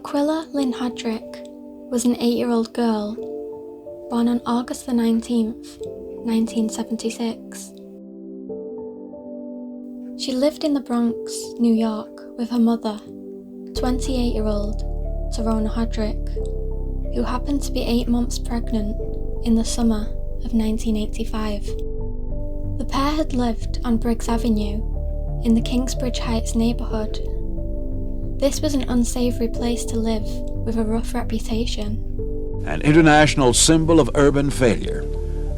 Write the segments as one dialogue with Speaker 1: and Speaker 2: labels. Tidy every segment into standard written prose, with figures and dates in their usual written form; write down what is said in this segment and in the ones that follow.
Speaker 1: Equilla Lynn Hodrick was an 8-year-old girl born on August the 19th, 1976. She lived in the Bronx, New York with her mother, 28-year-old Tarona Hodrick, who happened to be 8 months pregnant in the summer of 1985. The pair had lived on Briggs Avenue in the Kingsbridge Heights neighbourhood. This was an unsavoury place to live with a rough reputation.
Speaker 2: An international symbol of urban failure.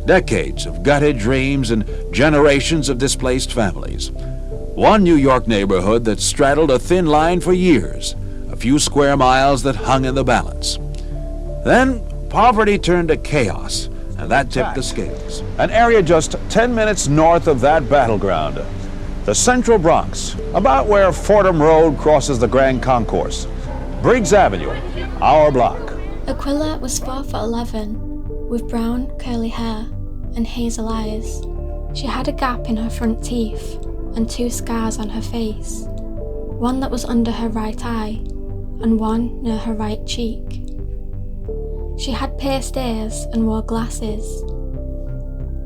Speaker 2: Decades of gutted dreams and generations of displaced families. One New York neighborhood that straddled a thin line for years, a few square miles that hung in the balance. Then poverty turned to chaos, and that tipped the scales. An area just 10 minutes north of that battleground. The Central Bronx, about where Fordham Road crosses the Grand Concourse. Briggs Avenue, our block.
Speaker 1: Equilla was 4'11", with brown curly hair and hazel eyes. She had a gap in her front teeth and 2 scars on her face, one that was under her right eye and one near her right cheek. She had pierced ears and wore glasses.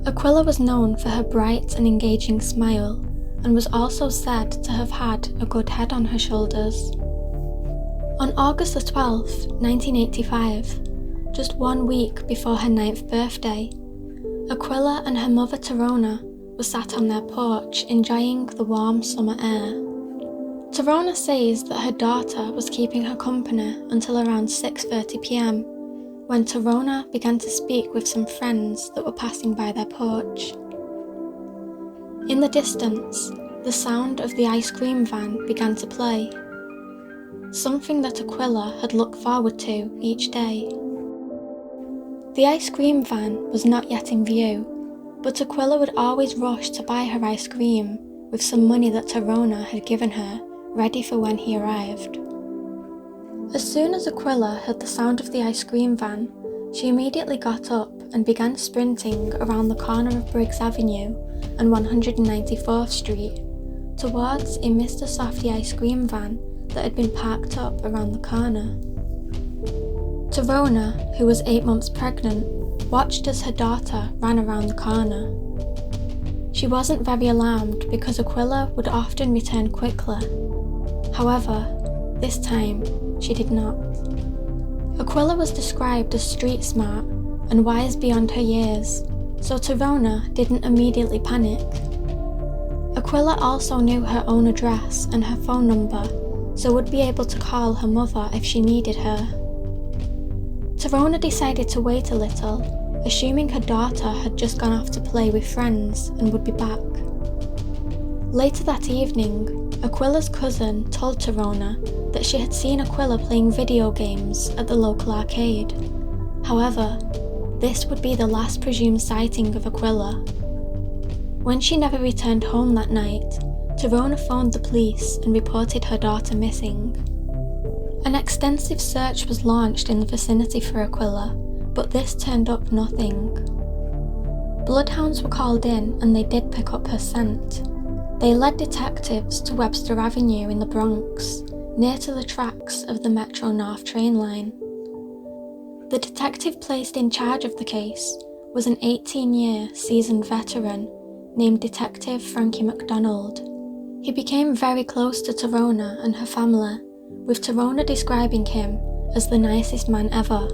Speaker 1: Equilla was known for her bright and engaging smile and was also said to have had a good head on her shoulders. On August the 12th, 1985, just 1 week before her 9th birthday, Equilla and her mother Tarona were sat on their porch enjoying the warm summer air. Tarona says that her daughter was keeping her company until around 6:30 p.m, when Tarona began to speak with some friends that were passing by their porch. In the distance, the sound of the ice cream van began to play, something that Equilla had looked forward to each day. The ice cream van was not yet in view, but Equilla would always rush to buy her ice cream with some money that Tarona had given her, ready for when he arrived. As soon as Equilla heard the sound of the ice cream van, she immediately got up and began sprinting around the corner of Briggs Avenue and 194th Street towards a Mr. Softy ice cream van that had been parked up around the corner. Tarona, who was 8 months pregnant, watched as her daughter ran around the corner. She wasn't very alarmed because Equilla would often return quickly. However, this time she did not. Equilla was described as street smart and wise beyond her years, so Tarona didn't immediately panic. Equilla also knew her own address and her phone number, so would be able to call her mother if she needed her. Tarona decided to wait a little, assuming her daughter had just gone off to play with friends and would be back. Later that evening, Equilla's cousin told Tarona that she had seen Equilla playing video games at the local arcade. However, this would be the last presumed sighting of Equilla. When she never returned home that night, Tarona phoned the police and reported her daughter missing. An extensive search was launched in the vicinity for Equilla, but this turned up nothing. Bloodhounds were called in and they did pick up her scent. They led detectives to Webster Avenue in the Bronx, near to the tracks of the Metro North train line. The detective placed in charge of the case was an 18-year seasoned veteran named Detective Frankie McDonald. He became very close to Tarona and her family, with Tarona describing him as the nicest man ever.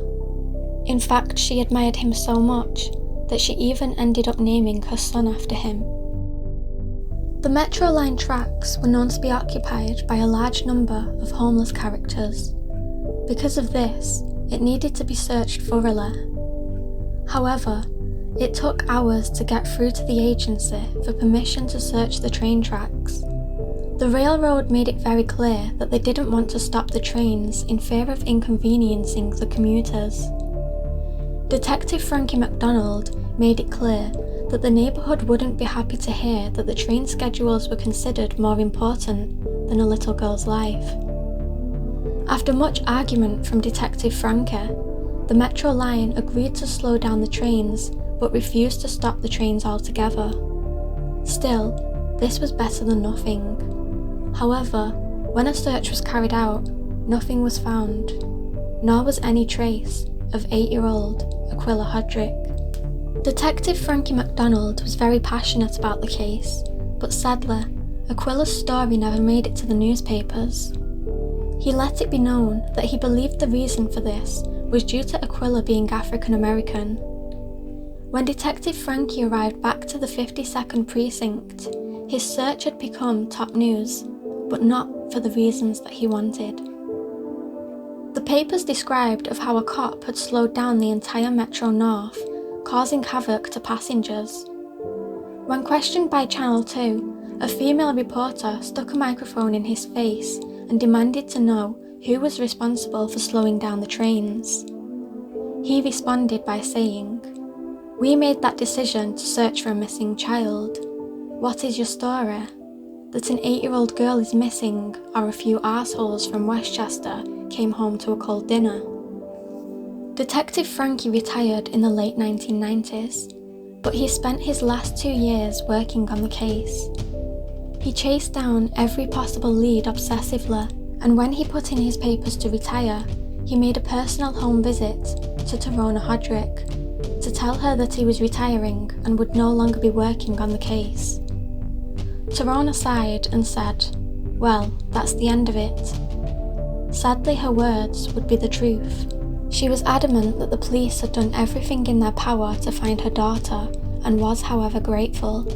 Speaker 1: In fact, she admired him so much that she even ended up naming her son after him. The Metro Line tracks were known to be occupied by a large number of homeless characters. Because of this, it needed to be searched thoroughly. However, it took hours to get through to the agency for permission to search the train tracks. The railroad made it very clear that they didn't want to stop the trains in fear of inconveniencing the commuters. Detective Frankie McDonald made it clear that the neighbourhood wouldn't be happy to hear that the train schedules were considered more important than a little girl's life. After much argument from Detective Frankie, the Metro Line agreed to slow down the trains but refused to stop the trains altogether. Still, this was better than nothing. However, when a search was carried out, nothing was found, nor was any trace of 8-year-old Equilla Hodrick. Detective Frankie MacDonald was very passionate about the case, but sadly, Equilla's story never made it to the newspapers. He let it be known that he believed the reason for this was due to Equilla being African American. When Detective Frankie arrived back to the 52nd Precinct, his search had become top news, but not for the reasons that he wanted. The papers described of how a cop had slowed down the entire Metro North, causing havoc to passengers. When questioned by Channel 2, a female reporter stuck a microphone in his face and demanded to know who was responsible for slowing down the trains. He responded by saying, "We made that decision to search for a missing child. What is your story? That an 8-year-old girl is missing, or a few arseholes from Westchester came home to a cold dinner?" Detective Frankie retired in the late 1990s, but he spent his last 2 years working on the case. He chased down every possible lead obsessively, and when he put in his papers to retire, he made a personal home visit to Equilla Hodrick to tell her that he was retiring and would no longer be working on the case. Equilla sighed and said, "Well, that's the end of it." Sadly, her words would be the truth. She was adamant that the police had done everything in their power to find her daughter and was, however, grateful.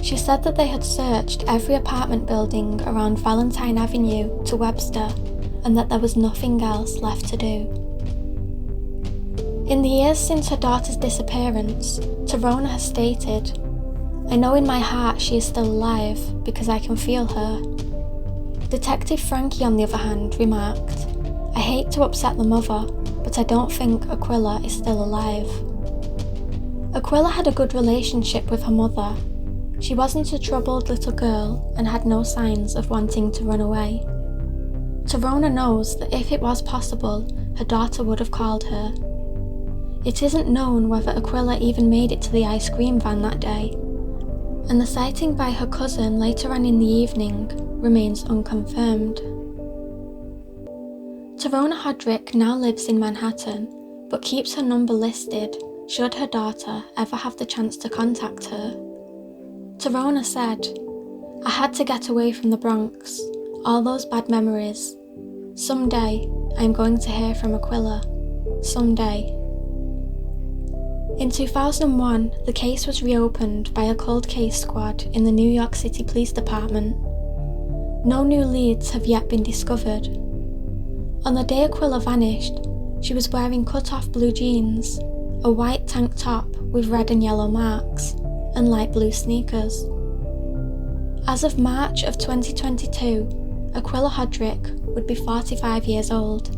Speaker 1: She said that they had searched every apartment building around Valentine Avenue to Webster and that there was nothing else left to do. In the years since her daughter's disappearance, Equilla has stated, "I know in my heart she is still alive because I can feel her." Detective Frankie, on the other hand, remarked, "I hate to upset the mother, but I don't think Equilla is still alive." Equilla had a good relationship with her mother. She wasn't a troubled little girl and had no signs of wanting to run away. Equilla knows that if it was possible, her daughter would have called her. It isn't known whether Equilla even made it to the ice cream van that day, and the sighting by her cousin later on in the evening remains unconfirmed. Equilla Hodrick now lives in Manhattan, but keeps her number listed should her daughter ever have the chance to contact her. Equilla said, "I had to get away from the Bronx, all those bad memories. Someday, I'm going to hear from Equilla. Someday." In 2001, the case was reopened by a cold case squad in the New York City Police Department. No new leads have yet been discovered. On the day Equilla vanished, she was wearing cut-off blue jeans, a white tank top with red and yellow marks, and light blue sneakers. As of March of 2022, Equilla Hodrick would be 45 years old.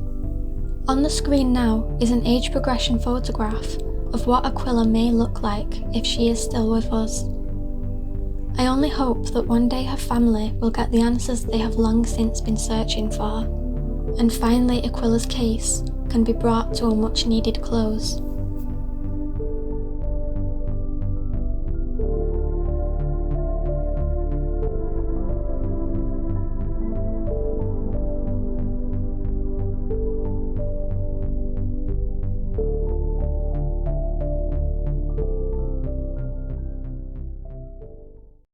Speaker 1: On the screen now is an age progression photograph of what Equilla may look like if she is still with us. I only hope that one day her family will get the answers they have long since been searching for, and finally Equilla's case can be brought to a much needed close.